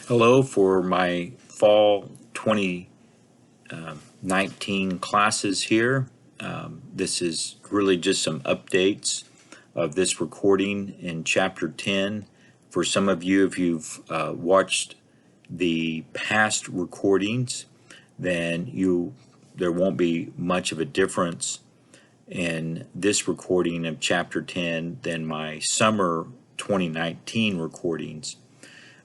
Hello for my fall 2019 classes here. This is really just some updates of this recording in Chapter 10. For some of you, if you've watched the past recordings, then there won't be much of a difference in this recording of Chapter 10 than my summer 2019 recordings.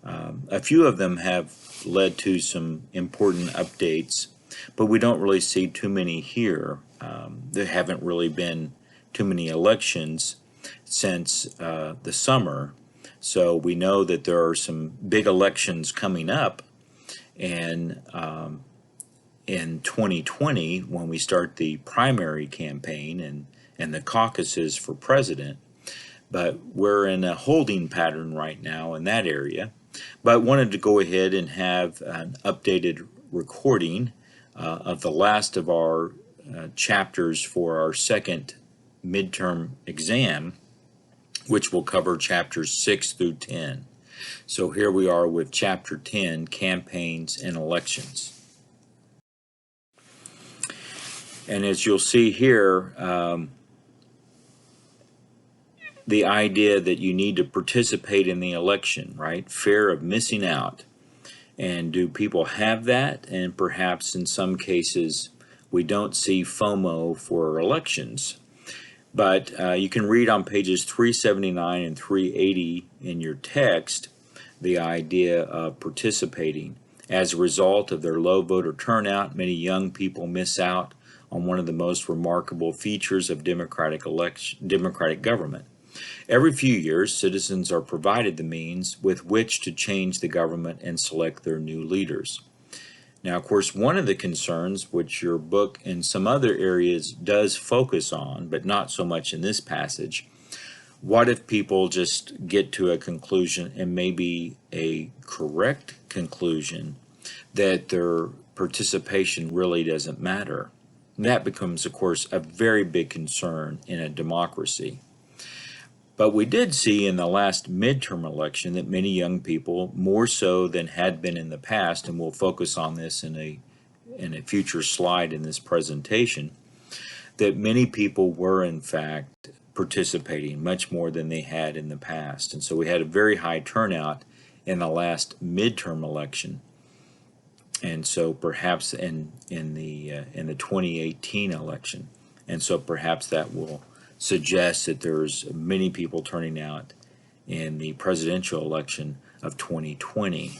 A few of them have led to some important updates, but we don't really see too many here. There haven't really been too many elections since the summer, so we know that there are some big elections coming up, and in 2020, when we start the primary campaign and the caucuses for president. But we're in a holding pattern right now in that area. But wanted to go ahead and have an updated recording of the last of our chapters for our second midterm exam, which will cover chapters 6 through 10. So here we are with chapter 10, campaigns and elections. And as you'll see here, the idea that you need to participate in the election, right? Fear of missing out. And do people have that? And perhaps in some cases we don't see FOMO for elections. But you can read on pages 379 and 380 in your text the idea of participating. As a result of their low voter turnout, many young people miss out on one of the most remarkable features of democratic government. Every few years, citizens are provided the means with which to change the government and select their new leaders. Now, of course, one of the concerns which your book in some other areas does focus on, but not so much in this passage, what if people just get to a conclusion, and maybe a correct conclusion, that their participation really doesn't matter? And that becomes, of course, a very big concern in a democracy. But we did see in the last midterm election that many young people, more so than had been in the past, and we'll focus on this in a future slide in this presentation, that many people were in fact participating much more than they had in the past. And so we had a very high turnout in the last midterm election. And so perhaps in the 2018 election. And so perhaps that will suggest that there's many people turning out in the presidential election of 2020.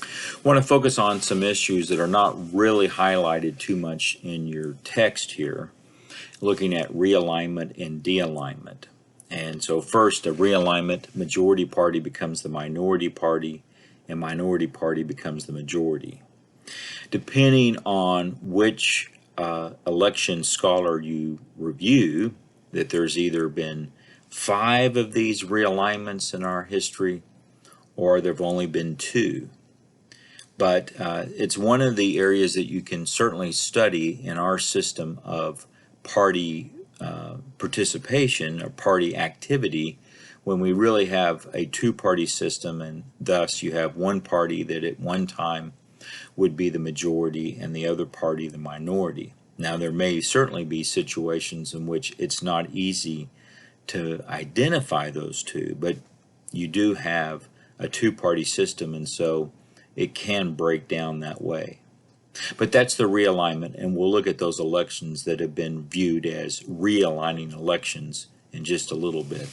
I want to focus on some issues that are not really highlighted too much in your text here, looking at realignment and de-alignment. And so first, a realignment, majority party becomes the minority party, and minority party becomes the majority. Depending on which election scholar you review, that there's either been 5 of these realignments in our history, or there have only been 2. But it's one of the areas that you can certainly study in our system of party participation or party activity, when we really have a 2-party system, and thus you have one party that at one time would be the majority and the other party the minority. Now, there may certainly be situations in which it's not easy to identify those two, but you do have a 2-party system, and so it can break down that way. But that's the realignment, and we'll look at those elections that have been viewed as realigning elections in just a little bit.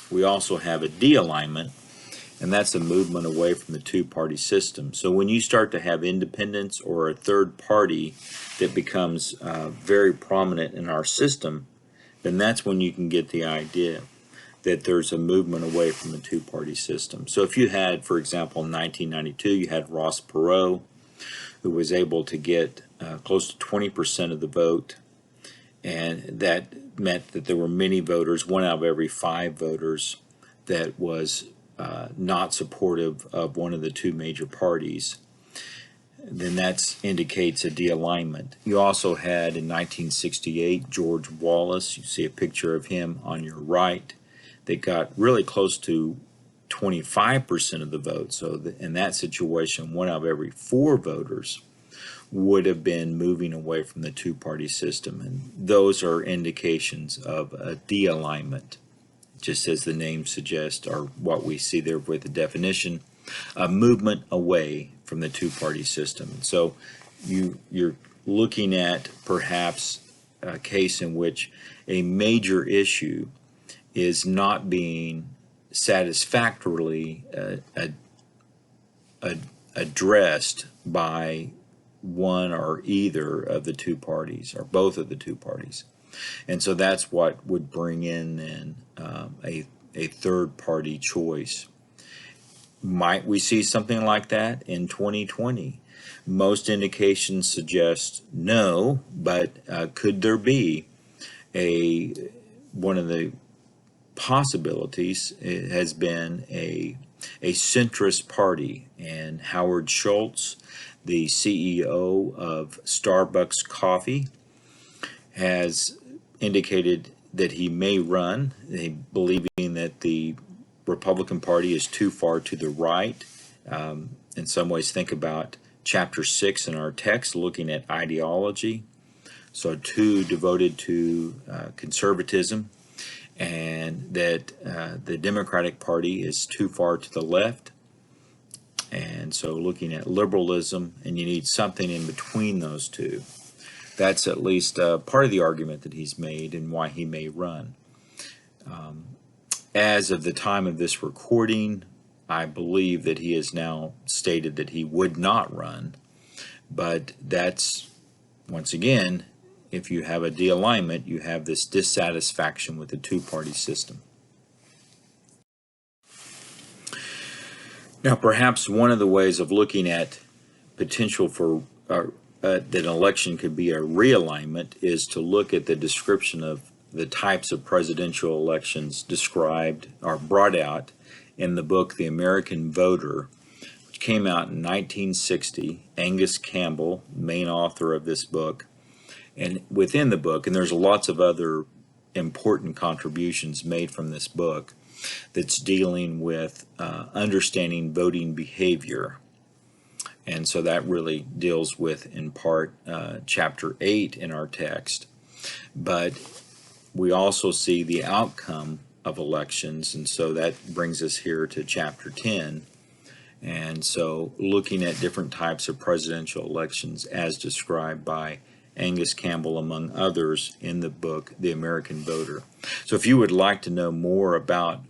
We also have a de-alignment, and that's a movement away from the 2-party system. So when you start to have independents or a third party that becomes very prominent in our system, then that's when you can get the idea that there's a movement away from the 2-party system. So if you had, for example, in 1992, you had Ross Perot, who was able to get close to 20% of the vote, and that meant that there were many voters, 1 out of every 5 voters, that was not supportive of one of the 2 major parties. Then that indicates a de-alignment. You also had in 1968 George Wallace. You see a picture of him on your right. that got really close to 25% of the vote. So in that situation, 1 out of every 4 voters would have been moving away from the two-party system. And those are indications of a de-alignment, just as the name suggests, or what we see there with the definition, a movement away from the two-party system. And so you're looking at perhaps a case in which a major issue is not being satisfactorily addressed by one or either of the two parties, or both of the two parties. And so that's what would bring in then a third party choice. Might we see something like that in 2020? Most indications suggest no, but could there be one of the possibilities has been a centrist party, and Howard Schultz, the CEO of Starbucks Coffee, has indicated that he may run, believing that the Republican Party is too far to the right. In some ways, think about chapter 6 in our text, looking at ideology. So too devoted to conservatism, and that the Democratic Party is too far to the left. And so looking at liberalism, and you need something in between those two. That's at least part of the argument that he's made and why he may run. As of the time of this recording, I believe that he has now stated that he would not run. But that's, once again, if you have a de-alignment, you have this dissatisfaction with the two-party system. Now, perhaps one of the ways of looking at potential for that an election could be a realignment is to look at the description of the types of presidential elections described or brought out in the book The American Voter, which came out in 1960. Angus Campbell, main author of this book. And within the book, and there's lots of other important contributions made from this book that's dealing with understanding voting behavior. And so that really deals with, in part, chapter 8 in our text. But we also see the outcome of elections, and so that brings us here to chapter 10. And so looking at different types of presidential elections as described by Angus Campbell, among others, in the book The American Voter. So if you would like to know more about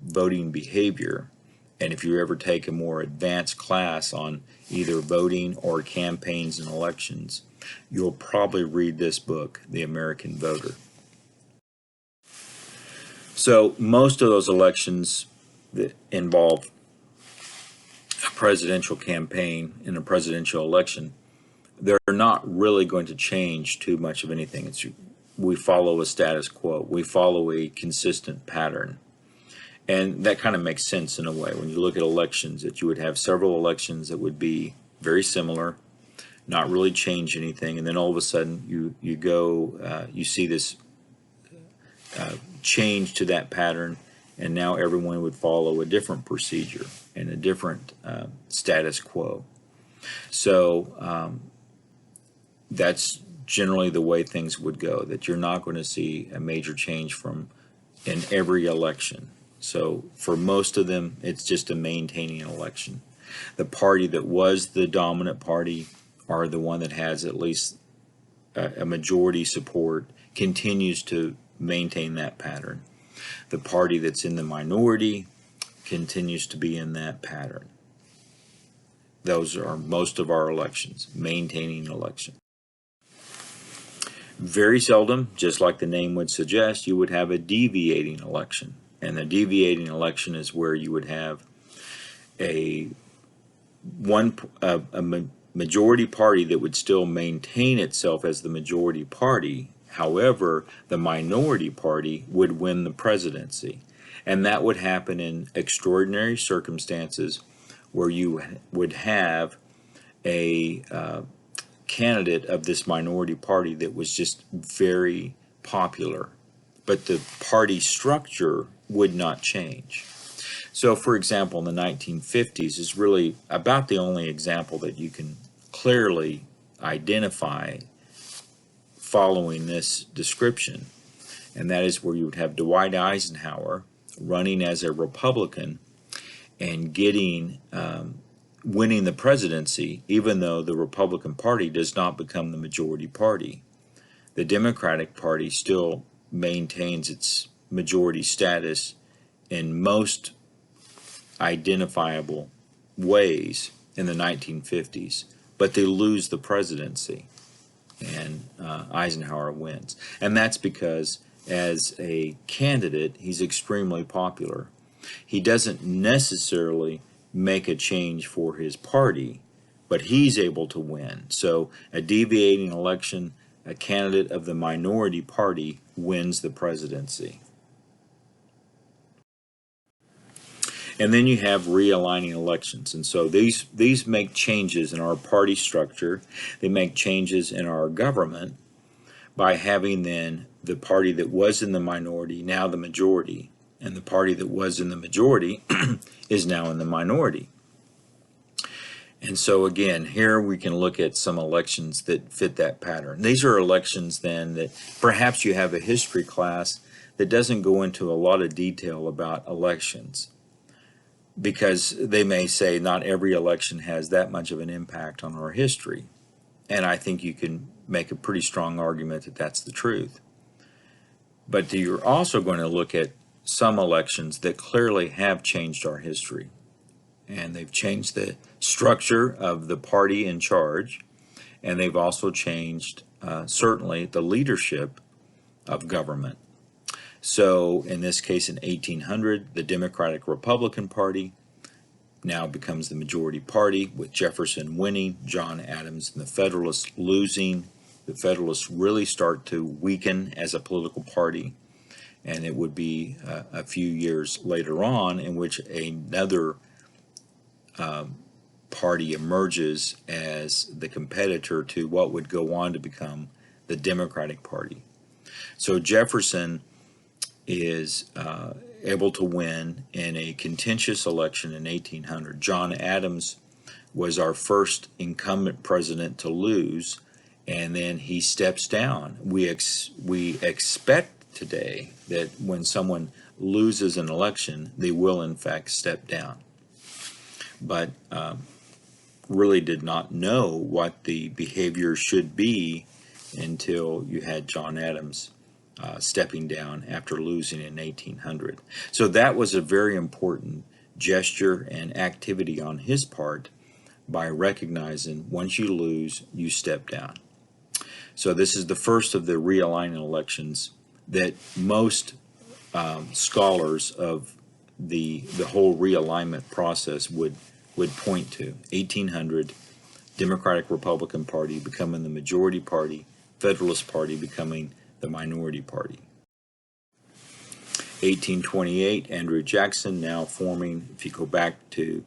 voting behavior, and if you ever take a more advanced class on either voting or campaigns and elections, you'll probably read this book, The American Voter. So most of those elections that involve a presidential campaign in a presidential election, they're not really going to change too much of anything. We follow a status quo. We follow a consistent pattern. And that kind of makes sense in a way when you look at elections, that you would have several elections that would be very similar, not really change anything, and then all of a sudden you see this change to that pattern, and now everyone would follow a different procedure and a different status quo. So that's generally the way things would go, that you're not going to see a major change in every election. So for most of them, it's just a maintaining election. The party that was the dominant party, or the one that has at least a majority support, continues to maintain that pattern. The party that's in the minority continues to be in that pattern. Those are most of our elections, maintaining election. Very seldom, just like the name would suggest, you would have a deviating election. And the deviating election is where you would have a majority party that would still maintain itself as the majority party. However, the minority party would win the presidency. And that would happen in extraordinary circumstances where you would have a candidate of this minority party that was just very popular. But the party structure would not change. So, for example, in the 1950s is really about the only example that you can clearly identify following this description, and that is where you would have Dwight Eisenhower running as a Republican and winning the presidency, even though the Republican Party does not become the majority party. The Democratic Party still maintains its majority status in most identifiable ways in the 1950s, but they lose the presidency, and Eisenhower wins. And that's because as a candidate, he's extremely popular. He doesn't necessarily make a change for his party, but he's able to win. So a deviating election, a candidate of the minority party wins the presidency. And then you have realigning elections. And so these make changes in our party structure. They make changes in our government by having then the party that was in the minority now the majority, and the party that was in the majority is now in the minority. And so again, here we can look at some elections that fit that pattern. These are elections then that perhaps you have a history class that doesn't go into a lot of detail about elections, because they may say not every election has that much of an impact on our history. And I think you can make a pretty strong argument that that's the truth. But you're also going to look at some elections that clearly have changed our history. And they've changed the structure of the party in charge, and they've also changed certainly the leadership of government. So in this case, in 1800, the Democratic Republican Party now becomes the majority party, with Jefferson winning, John Adams and the Federalists losing. The Federalists really start to weaken as a political party, and it would be a few years later on in which another party emerges as the competitor to what would go on to become the Democratic Party. So Jefferson is able to win in a contentious election in 1800. John Adams was our first incumbent president to lose, and then he steps down. We expect today that when someone loses an election, they will in fact step down. But really did not know what the behavior should be until you had John Adams stepping down after losing in 1800. So that was a very important gesture and activity on his part by recognizing once you lose, you step down. So this is the first of the realigning elections that most scholars of the whole realignment process would point to. 1800, Democratic Republican Party becoming the majority party, Federalist Party becoming the minority party. 1828, Andrew Jackson now forming, if you go back to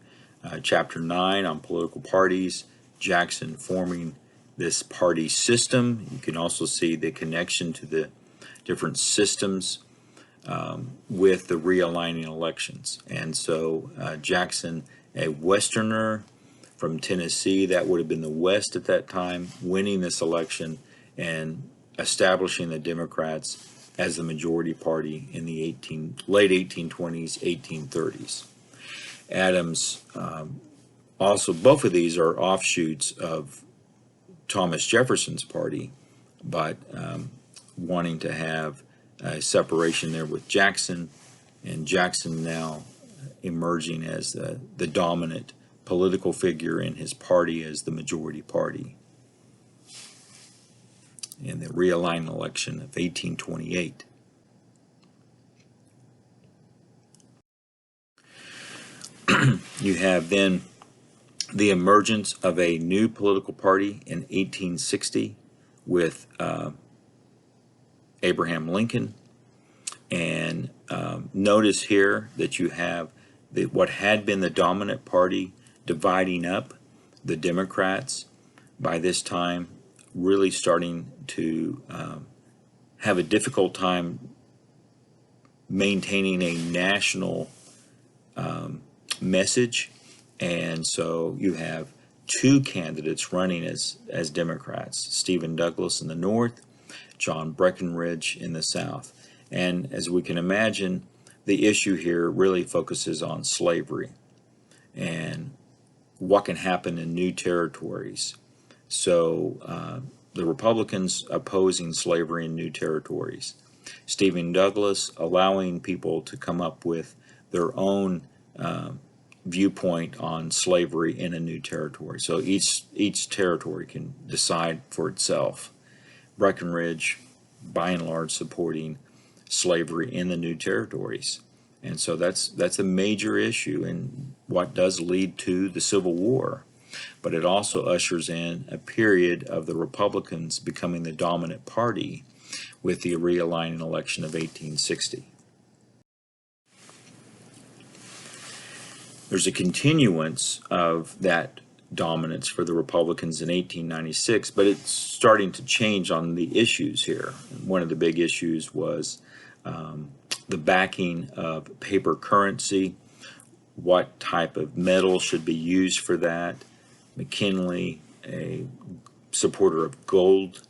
chapter 9 on political parties, Jackson forming this party system. You can also see the connection to the different systems with the realigning elections. And so Jackson, a Westerner from Tennessee, that would have been the West at that time, winning this election and establishing the Democrats as the majority party in the late 1820s, 1830s. Adams, also both of these are offshoots of Thomas Jefferson's party, but wanting to have a separation there with Jackson, and Jackson now emerging as the dominant political figure in his party as the majority party in the realigned election of 1828. You have then the emergence of a new political party in 1860 with Abraham Lincoln. And notice here that you have what had been the dominant party dividing up, the Democrats by this time really starting to have a difficult time maintaining a national message. And so you have two candidates running as Democrats, Stephen Douglas in the north, John Breckinridge in the south. And as we can imagine, the issue here really focuses on slavery and what can happen in new territories. So the Republicans opposing slavery in new territories. Stephen Douglas allowing people to come up with their own viewpoint on slavery in a new territory. So each territory can decide for itself. Breckinridge, by and large, supporting slavery in the new territories. And so that's a major issue and what does lead to the Civil War. But it also ushers in a period of the Republicans becoming the dominant party with the realigning election of 1860. There's a continuance of that dominance for the Republicans in 1896, but it's starting to change on the issues here. One of the big issues was the backing of paper currency, what type of metal should be used for that. McKinley, a supporter of gold,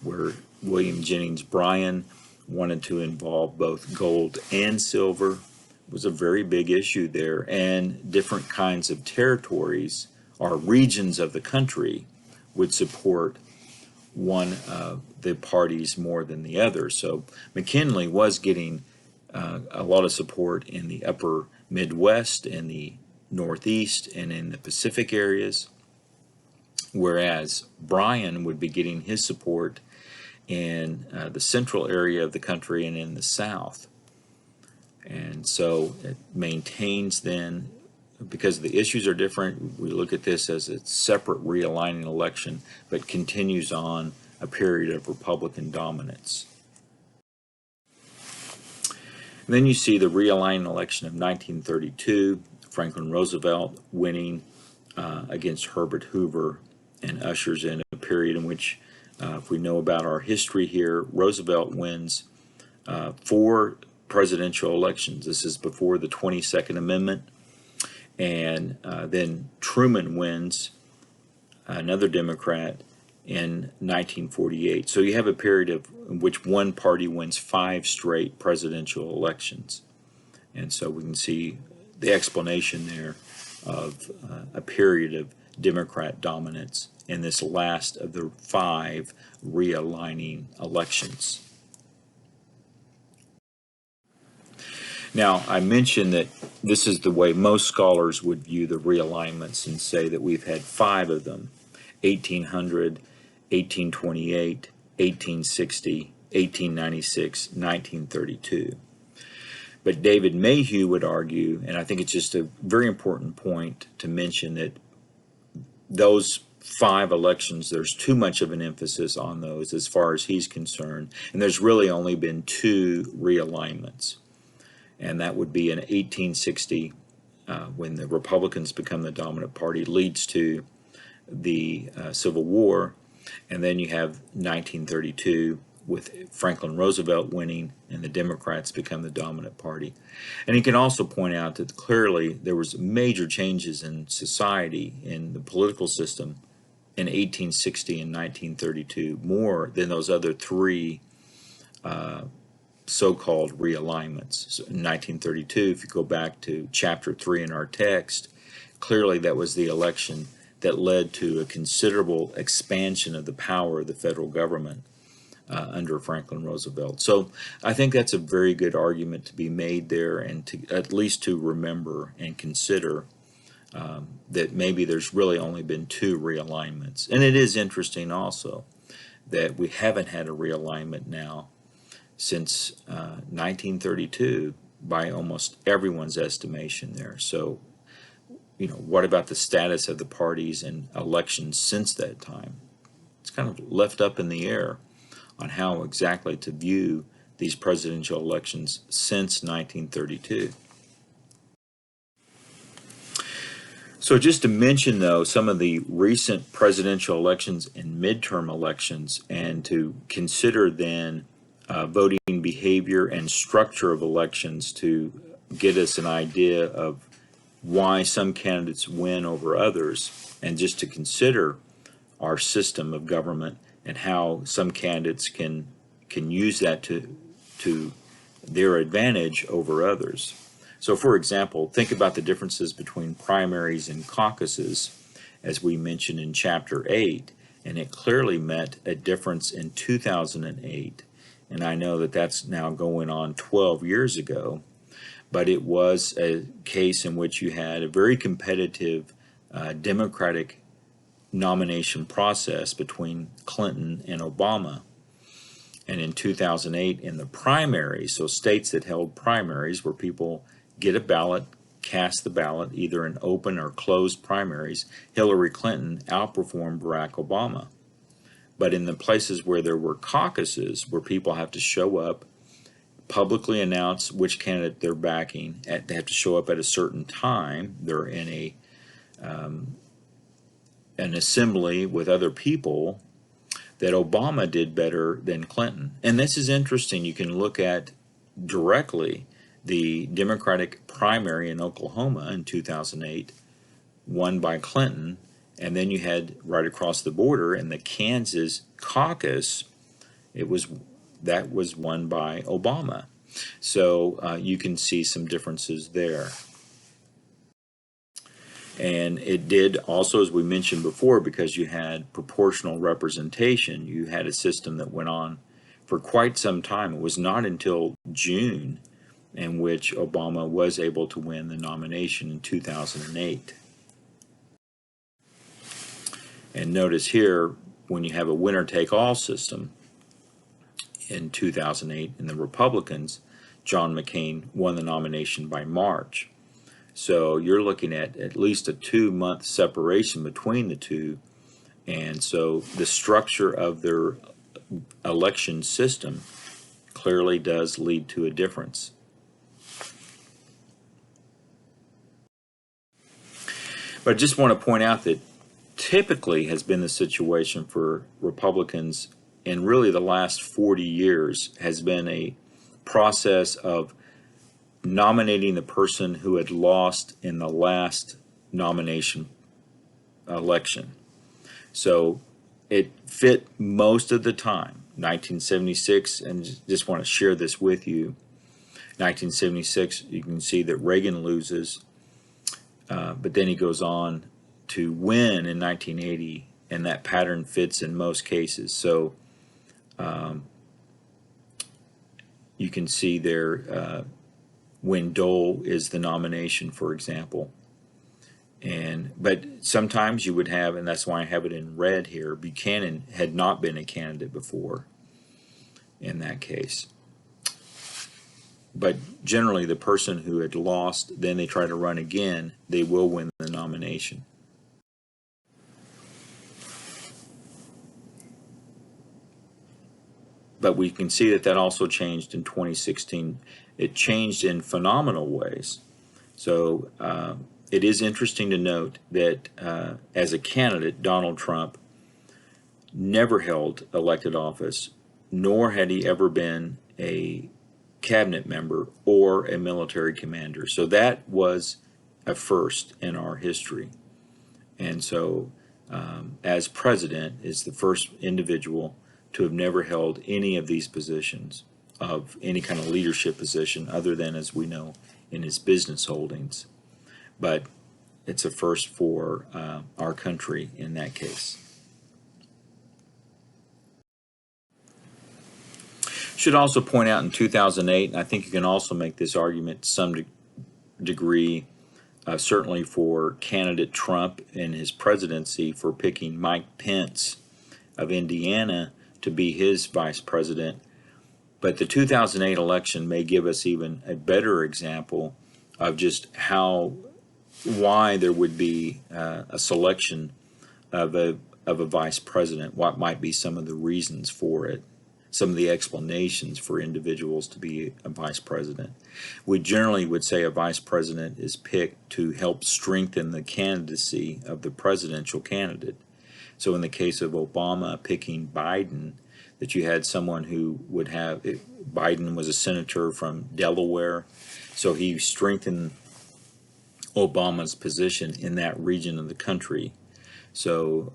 where William Jennings Bryan wanted to involve both gold and silver. It was a very big issue there, and different kinds of territories or regions of the country would support one of the parties more than the other. So McKinley was getting a lot of support in the upper Midwest, in the Northeast, and in the Pacific areas, whereas Bryan would be getting his support in the central area of the country and in the South. And so it maintains then, because the issues are different, we look at this as a separate realigning election, but continues on a period of Republican dominance. And then you see the realigning election of 1932, Franklin Roosevelt winning against Herbert Hoover, and ushers in a period in which, if we know about our history here, Roosevelt wins 4 presidential elections. This is before the 22nd Amendment. And then Truman wins, another Democrat, in 1948. So you have a period in which one party wins 5 straight presidential elections. And so we can see the explanation there of a period of Democrat dominance in this last of the 5 realigning elections. Now, I mentioned that this is the way most scholars would view the realignments and say that we've had 5 of them: 1800, 1828, 1860, 1896, 1932. But David Mayhew would argue, and I think it's just a very important point to mention, that those 5 elections, there's too much of an emphasis on those as far as he's concerned, and there's really only been 2 realignments. And that would be in 1860, when the Republicans become the dominant party, leads to the Civil War. And then you have 1932 with Franklin Roosevelt winning and the Democrats become the dominant party. And he can also point out that clearly there was major changes in society, in the political system, in 1860 and 1932, more than those other 3 so-called realignments. So in 1932, if you go back to chapter 3 in our text, clearly that was the election that led to a considerable expansion of the power of the federal government under Franklin Roosevelt. So I think that's a very good argument to be made there, and to at least to remember and consider that maybe there's really only been 2 realignments. And it is interesting also that we haven't had a realignment now since 1932 by almost everyone's estimation there. So, you know, what about the status of the parties and elections since that time? It's kind of left up in the air on how exactly to view these presidential elections since 1932. So just to mention, though, some of the recent presidential elections and midterm elections, and to consider then voting behavior and structure of elections to get us an idea of why some candidates win over others, and just to consider our system of government and how some candidates can use that to their advantage over others. So for example, think about the differences between primaries and caucuses, as we mentioned in Chapter 8, and it clearly met a difference in 2008. And I know that that's now going on 12 years ago, but it was a case in which you had a very competitive Democratic nomination process between Clinton and Obama. And in 2008, in the primaries, so states that held primaries where people get a ballot, cast the ballot, either in open or closed primaries, Hillary Clinton outperformed Barack Obama. But in the places where there were caucuses, where people have to show up, publicly announce which candidate they're backing, they have to show up at a certain time, they're in an assembly with other people, that Obama did better than Clinton. And this is interesting. You can look at directly the Democratic primary in Oklahoma in 2008, won by Clinton, and then you had right across the border in the Kansas caucus, that was won by Obama. So you can see some differences there. And it did also, as we mentioned before, because you had proportional representation, you had a system that went on for quite some time. It was not until June in which Obama was able to win the nomination in 2008. And notice here, when you have a winner-take-all system in 2008 in the Republicans, John McCain won the nomination by March. So you're looking at least a 2-month separation between the two. And so the structure of their election system clearly does lead to a difference. But I just want to point out that typically has been the situation for Republicans in really the last 40 years has been a process of nominating the person who had lost in the last nomination election. So it fit most of the time. 1976, and just want to share this with you. 1976, you can see that Reagan loses, but then he goes on to win in 1980, and that pattern fits in most cases. So you can see there when Dole is the nomination, for example. But sometimes you would have, and that's why I have it in red here, Buchanan had not been a candidate before in that case. But generally the person who had lost, then they try to run again, they will win the nomination. But we can see that also changed in 2016. It changed in phenomenal ways. So it is interesting to note that as a candidate, Donald Trump never held elected office, nor had he ever been a cabinet member or a military commander. So that was a first in our history. And so as president is the first individual to have never held any of these positions of any kind of leadership position other than, as we know, in his business holdings. But it's a first for our country in that case. Should also point out in 2008, and I think you can also make this argument to some degree, certainly for candidate Trump in his presidency, for picking Mike Pence of Indiana to be his vice president. But the 2008 election may give us even a better example of just why there would be a selection of a vice president, what might be some of the reasons for it, some of the explanations for individuals to be a vice president. We generally would say a vice president is picked to help strengthen the candidacy of the presidential candidate. So in the case of Obama picking Biden, that you had someone who would have, Biden was a senator from Delaware, so he strengthened Obama's position in that region of the country. So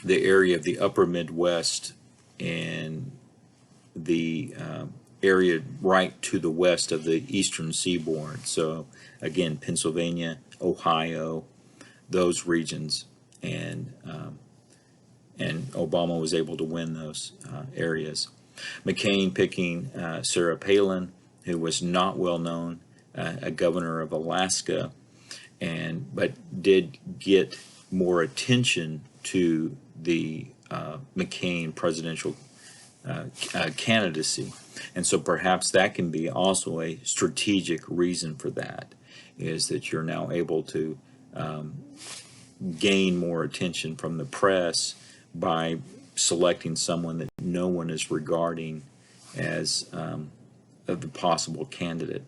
the area of the upper Midwest and the area right to the west of the eastern seaboard. So again, Pennsylvania, Ohio, those regions, and Obama was able to win those areas. McCain picking Sarah Palin, who was not well known, a governor of Alaska, but did get more attention to the McCain presidential candidacy. And so perhaps that can be also a strategic reason for that, is that you're now able to gain more attention from the press by selecting someone that no one is regarding as the possible candidate.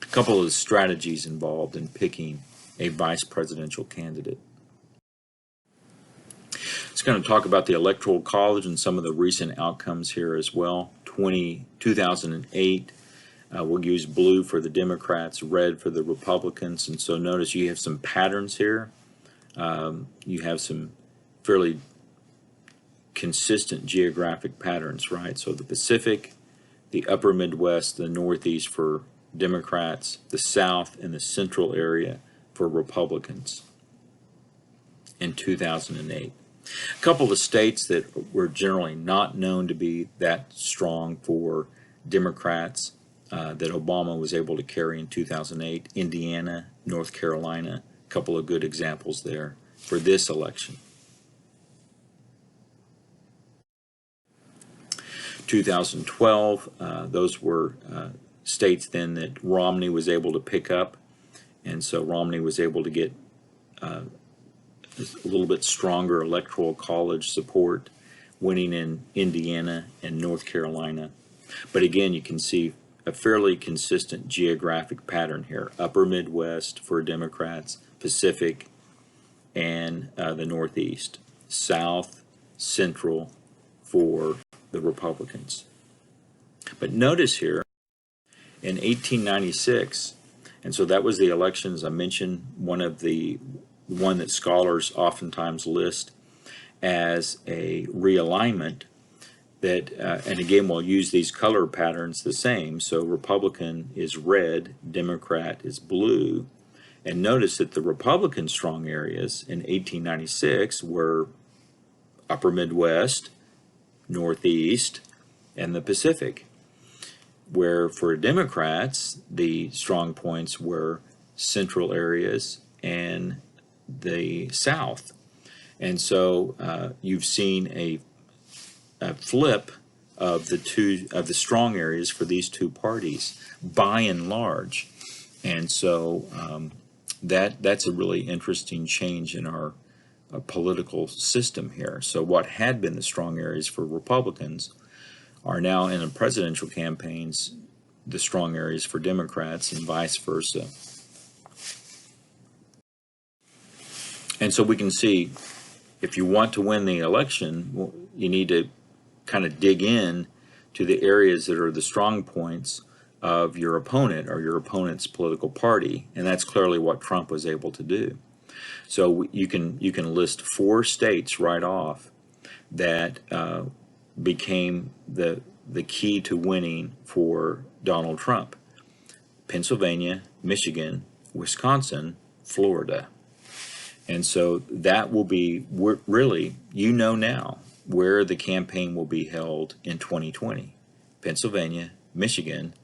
A couple of strategies involved in picking a vice presidential candidate. It's going to talk about the Electoral College and some of the recent outcomes here as well. 2008, we'll use blue for the Democrats, red for the Republicans, and so notice you have some patterns here. You have some fairly consistent geographic patterns, right? So the Pacific, the upper Midwest, the Northeast for Democrats, the South and the Central area for Republicans in 2008. A couple of states that were generally not known to be that strong for Democrats that Obama was able to carry in 2008, Indiana, North Carolina, a couple of good examples there for this election. 2012, those were states then that Romney was able to pick up, and so Romney was able to get a little bit stronger electoral college support, winning in Indiana and North Carolina. But again, you can see a fairly consistent geographic pattern here. Upper Midwest for Democrats, Pacific, and the Northeast. South, Central for the Republicans. But notice here, in 1896, and so that was the elections I mentioned, one that scholars oftentimes list as a realignment, that and again we'll use these color patterns the same. So Republican is red, Democrat is blue, and notice that the Republican strong areas in 1896 were upper Midwest, Northeast, and the Pacific, where for Democrats the strong points were central areas and the South. And so you've seen a flip of the strong areas for these two parties by and large. And so that's a really interesting change in our political system here. So what had been the strong areas for Republicans are now in the presidential campaigns the strong areas for Democrats, and vice versa. And so we can see, if you want to win the election, you need to kind of dig in to the areas that are the strong points of your opponent or your opponent's political party, and that's clearly what Trump was able to do. So you can list 4 states right off that became the key to winning for Donald Trump: Pennsylvania, Michigan, Wisconsin, Florida. And so that will be really, you know now where the campaign will be held in 2020. Pennsylvania, Michigan,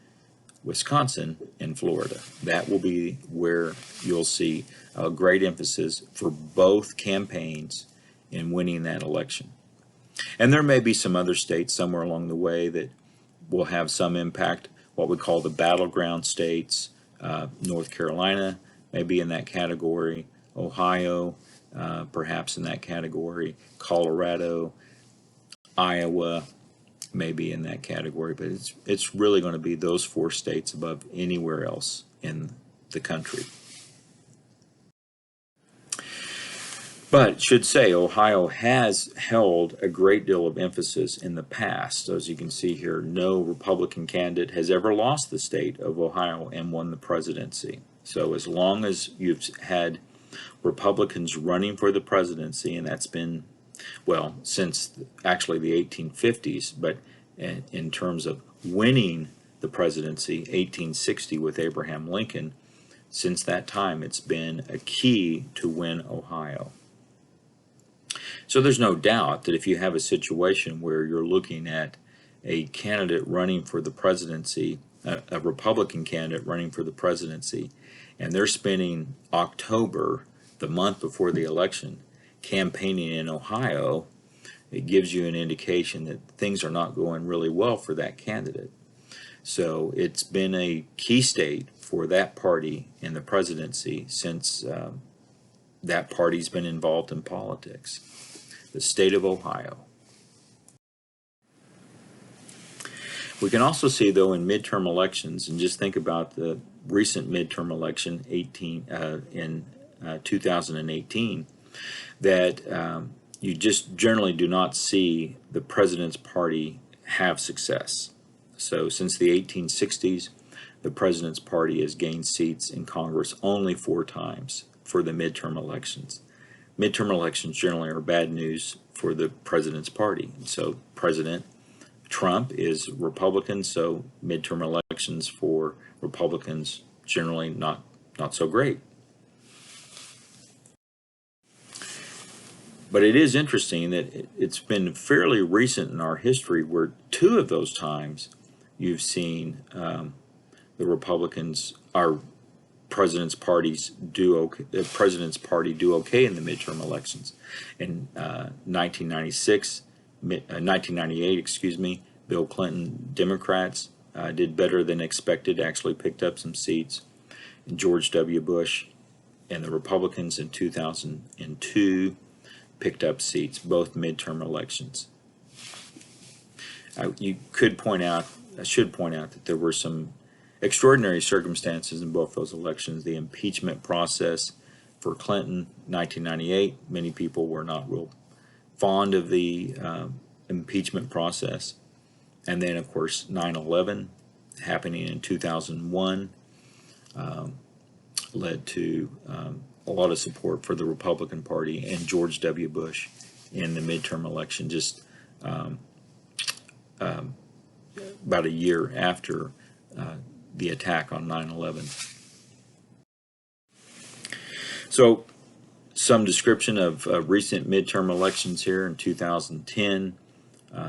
Wisconsin, and Florida. That will be where you'll see a great emphasis for both campaigns in winning that election. And there may be some other states somewhere along the way that will have some impact, what we call the battleground states. North Carolina may be in that category, Ohio perhaps in that category, Colorado, Iowa may be in that category, but it's really going to be those 4 states above anywhere else in the country. But should say Ohio has held a great deal of emphasis in the past. So as you can see here, no Republican candidate has ever lost the state of Ohio and won the presidency. So as long as you've had Republicans running for the presidency, and that's been, well, since actually the 1850s, but in terms of winning the presidency, 1860 with Abraham Lincoln, since that time it's been a key to win Ohio. So there's no doubt that if you have a situation where you're looking at a candidate running for the presidency, a Republican candidate running for the presidency, and they're spending October, the month before the election, campaigning in Ohio, it gives you an indication that things are not going really well for that candidate. So it's been a key state for that party in the presidency since that party's been involved in politics. The state of Ohio. We can also see, though, in midterm elections, and just think about the recent midterm election in 2018, that you just generally do not see the president's party have success. So since the 1860s, the president's party has gained seats in Congress only 4 times for the midterm elections. Midterm elections generally are bad news for the president's party. So President Trump is Republican, so midterm elections for Republicans generally not so great. But it is interesting that it's been fairly recent in our history where 2 of those times you've seen the Republicans, our president's parties do okay. The president's party do okay in the midterm elections. In 1998, excuse me, Bill Clinton Democrats did better than expected. Actually picked up some seats. And George W. Bush and the Republicans in 2002 picked up seats, both midterm elections. You could point out, I should point out that there were some extraordinary circumstances in both those elections. The impeachment process for Clinton, 1998, many people were not real fond of the impeachment process. And then, of course, 9/11 happening in 2001 led to a lot of support for the Republican Party and George W. Bush in the midterm election, just about a year after the attack on 9/11. So some description of recent midterm elections here in 2010.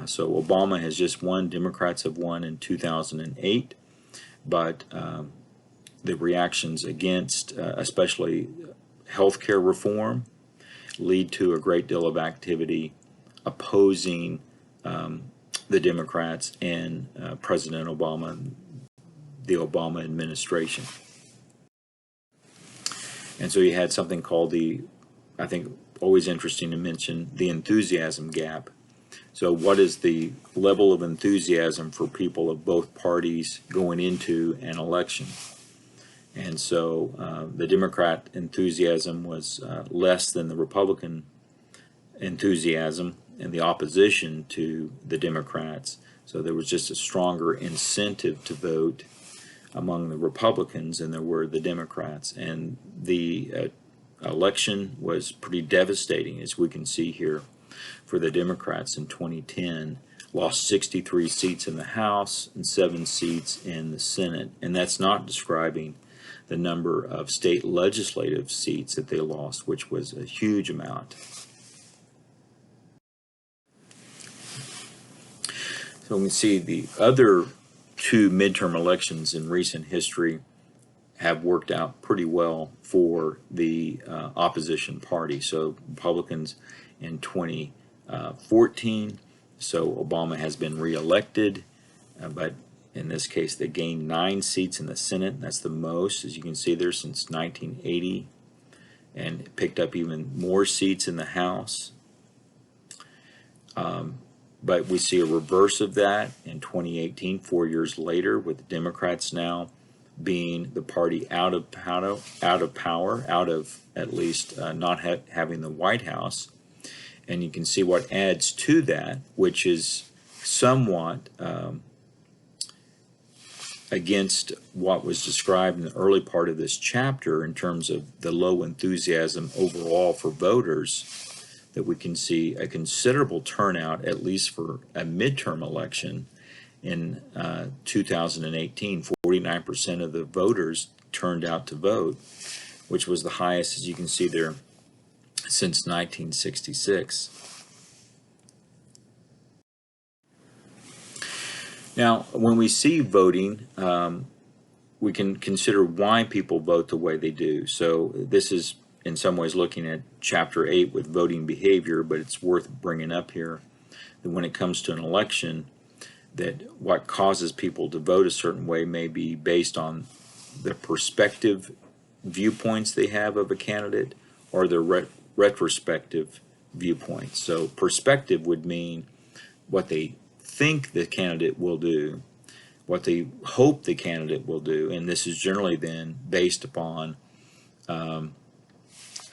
So Obama has just won, Democrats have won in 2008, but the reactions against especially healthcare reform lead to a great deal of activity opposing the Democrats and President Obama, the Obama administration. And so you had something called I think always interesting to mention, the enthusiasm gap. So what is the level of enthusiasm for people of both parties going into an election? And so the Democrat enthusiasm was less than the Republican enthusiasm and the opposition to the Democrats. So there was just a stronger incentive to vote among the Republicans than there were the Democrats. And the election was pretty devastating, as we can see here, for the Democrats in 2010. Lost 63 seats in the House and 7 seats in the Senate. And that's not describing the number of state legislative seats that they lost, which was a huge amount. So we see the other 2 midterm elections in recent history have worked out pretty well for the opposition party. So Republicans in 2014, so Obama has been reelected, but in this case they gained 9 seats in the Senate. That's the most, as you can see there, since 1980, and picked up even more seats in the House. But we see a reverse of that in 2018, 4 years later, with the Democrats now being the party out of power, out of at least not having the White House. And you can see what adds to that, which is somewhat against what was described in the early part of this chapter in terms of the low enthusiasm overall for voters, that we can see a considerable turnout, at least for a midterm election in 2018. 49% of the voters turned out to vote, which was the highest, as you can see there, since 1966. Now, when we see voting, we can consider why people vote the way they do. So this is in some ways looking at Chapter 8 with voting behavior, but it's worth bringing up here that when it comes to an election, that what causes people to vote a certain way may be based on the perspective viewpoints they have of a candidate or their retrospective viewpoints. So perspective would mean what they think the candidate will do, what they hope the candidate will do, and this is generally then based upon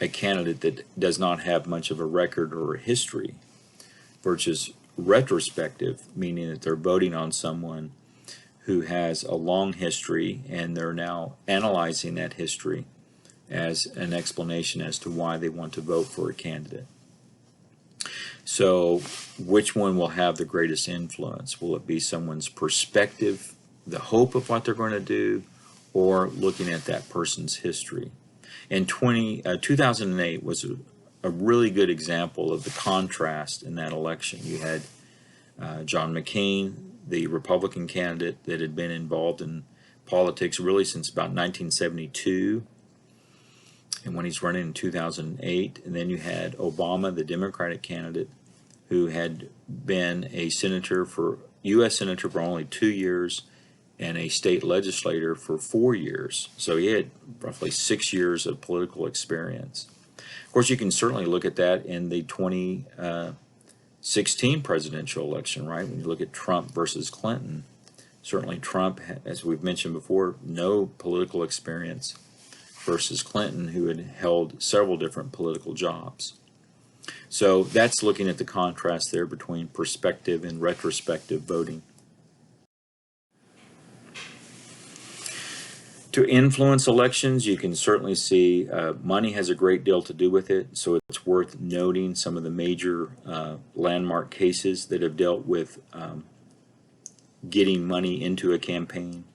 a candidate that does not have much of a record or a history, versus retrospective, meaning that they're voting on someone who has a long history and they're now analyzing that history as an explanation as to why they want to vote for a candidate. So which one will have the greatest influence? Will it be someone's perspective, the hope of what they're going to do, or looking at that person's history? And 2008 was a really good example of the contrast in that election. You had John McCain, the Republican candidate that had been involved in politics really since about 1972, and when he's running in 2008. And then you had Obama, the Democratic candidate, who had been a U.S. senator for only 2 years and a state legislator for 4 years. So he had roughly 6 years of political experience. Of course, you can certainly look at that in the 2016 presidential election, right? When you look at Trump versus Clinton, certainly Trump, as we've mentioned before, no political experience, versus Clinton, who had held several different political jobs. So that's looking at the contrast there between perspective and retrospective voting. To influence elections, you can certainly see money has a great deal to do with it, so it's worth noting some of the major landmark cases that have dealt with getting money into a campaign,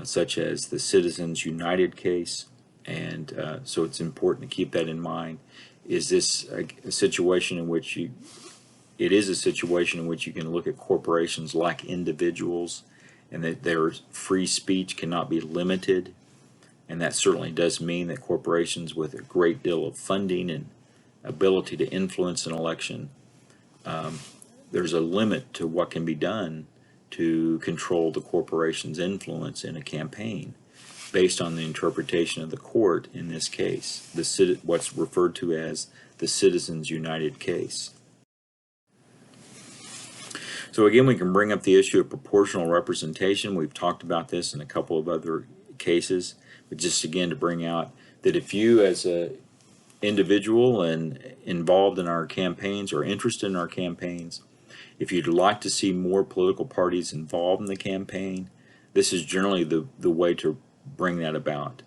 such as the Citizens United case. And so it's important to keep that in mind. Is this a situation in which it is a situation in which you can look at corporations like individuals, and that their free speech cannot be limited, and that certainly does mean that corporations with a great deal of funding and ability to influence an election, there's a limit to what can be done to control the corporation's influence in a campaign based on the interpretation of the court in this case, what's referred to as the Citizens United case. So again, we can bring up the issue of proportional representation. We've talked about this in a couple of other cases, but just again to bring out that if you as a individual and involved in our campaigns or interested in our campaigns, if you'd like to see more political parties involved in the campaign, this is generally the way to bring that about.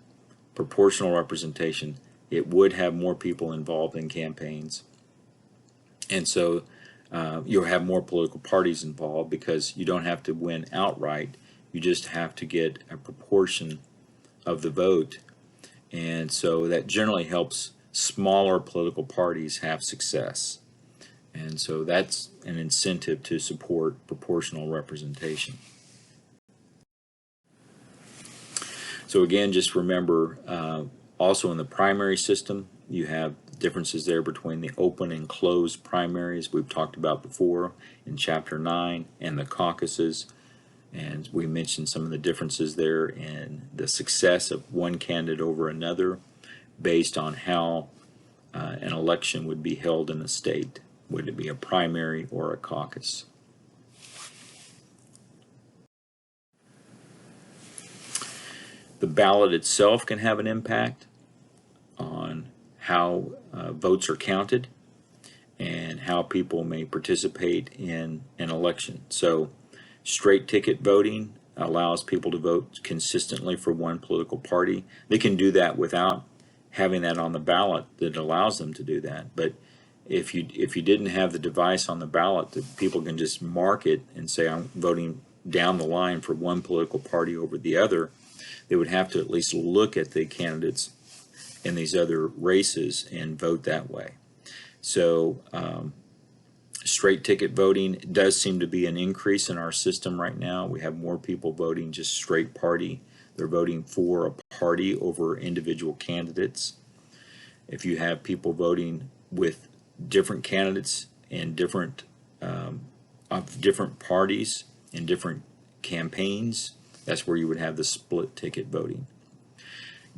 Proportional representation, it would have more people involved in campaigns, and so you'll have more political parties involved because you don't have to win outright, you just have to get a proportion of the vote, and so that generally helps smaller political parties have success, and so that's an incentive to support proportional representation. So again, just remember, also in the primary system, you have differences there between the open and closed primaries we've talked about before in Chapter 9, and the caucuses. And we mentioned some of the differences there in the success of one candidate over another based on how an election would be held in a state. Would it be a primary or a caucus? The ballot itself can have an impact on how votes are counted and how people may participate in an election. So straight ticket voting allows people to vote consistently for one political party. They can do that without having that on the ballot that allows them to do that. But if you didn't have the device on the ballot that people can just mark it and say I'm voting down the line for one political party over the other, they would have to at least look at the candidates in these other races and vote that way. So straight ticket voting does seem to be an increase in our system right now. We have more people voting just straight party. They're voting for a party over individual candidates. If you have people voting with different candidates and different of different parties and different campaigns, that's where you would have the split ticket voting.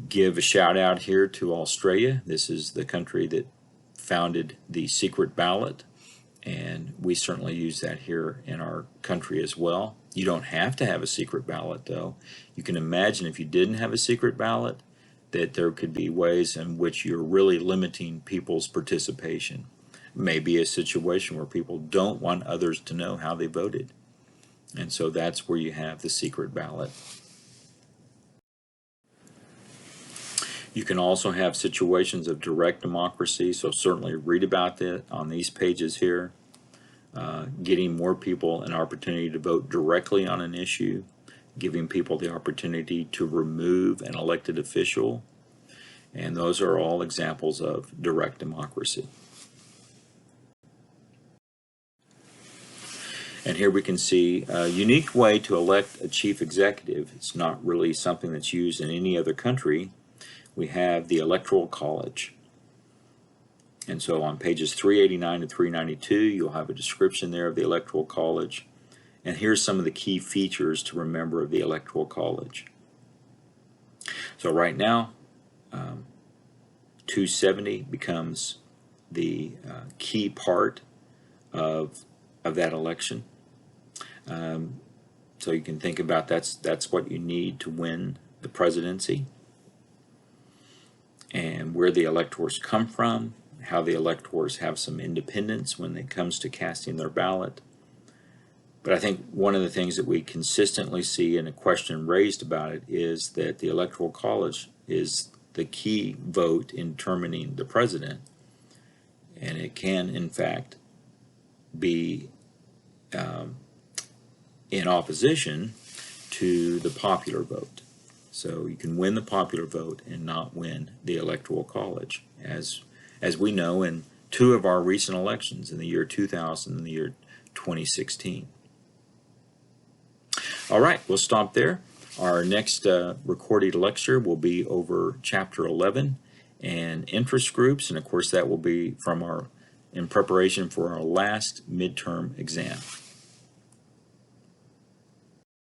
Give a shout out here to Australia. This is the country that founded the secret ballot, and we certainly use that here in our country as well. You don't have to have a secret ballot, though. You can imagine if you didn't have a secret ballot that there could be ways in which you're really limiting people's participation. Maybe a situation where people don't want others to know how they voted, and so that's where you have the secret ballot. You can also have situations of direct democracy, so certainly read about that on these pages here. Getting more people an opportunity to vote directly on an issue, giving people the opportunity to remove an elected official, and those are all examples of direct democracy. And here we can see a unique way to elect a chief executive. It's not really something that's used in any other country. We have the Electoral College. And so on pages 389 to 392, you'll have a description there of the Electoral College. And here's some of the key features to remember of the Electoral College. So right now, 270 becomes the key part of that election. So you can think about that's what you need to win the presidency, and where the electors come from, how the electors have some independence when it comes to casting their ballot. But I think one of the things that we consistently see, and a question raised about it, is that the Electoral College is the key vote in determining the president, and it can in fact be in opposition to the popular vote. So you can win the popular vote and not win the Electoral College, as we know in two of our recent elections, in the year 2000 and the year 2016. All right, we'll stop there. Our next recorded lecture will be over Chapter 11 and interest groups, and of course that will be in preparation for our last midterm exam.